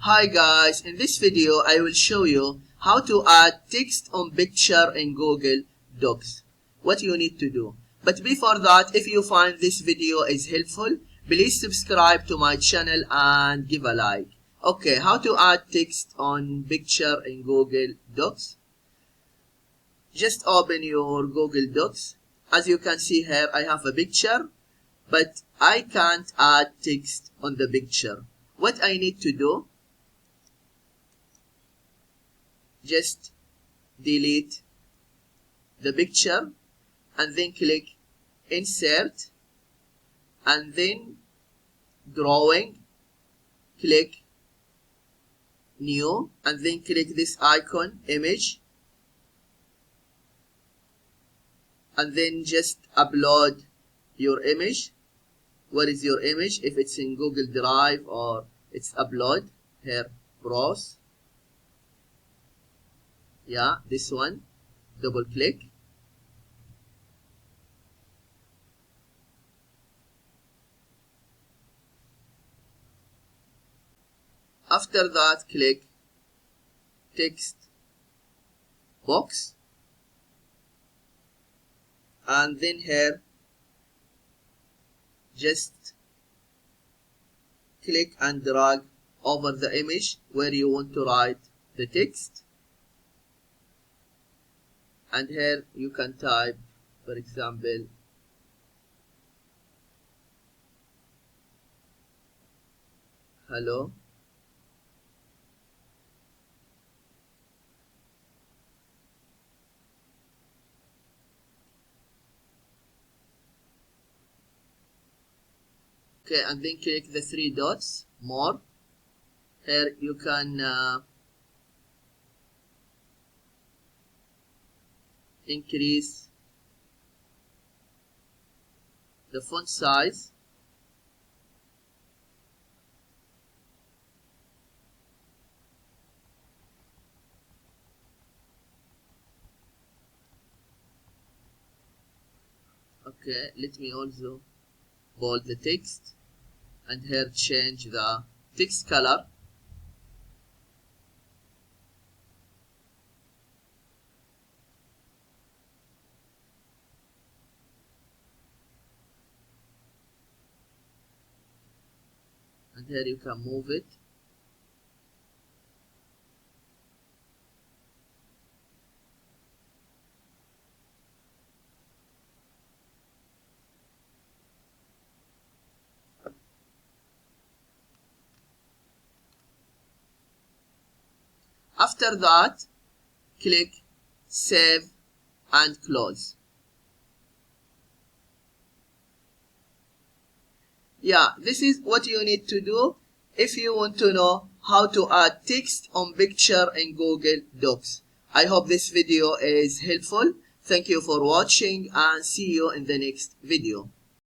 Hi guys, in this video I will show you how to add text on picture in Google Docs. What you need to do. But before that, if you find this video is helpful, please subscribe to my channel and give a like. Okay, how to add text on picture in Google Docs. Just open your Google Docs. As you can see here, I have a picture, but I can't add text on the picture. What I need to do, just delete the picture and then click insert and then drawing, click new and then click this icon image and then just upload your image. Where is your image? If it's in Google Drive or it's upload, here browse. Yeah, this one, double click. After that, click text box and then here just click and drag over the image where you want to write the text. And here you can type, for example, hello. Okay, and then click the three dots, more. Here you can increase the font size. Okay, let me also bold the text and here change the text color. And here you can move it. After that, click save and close. Yeah, this is what you need to do if you want to know how to add text on picture in Google Docs. I hope this video is helpful. Thank you for watching and see you in the next video.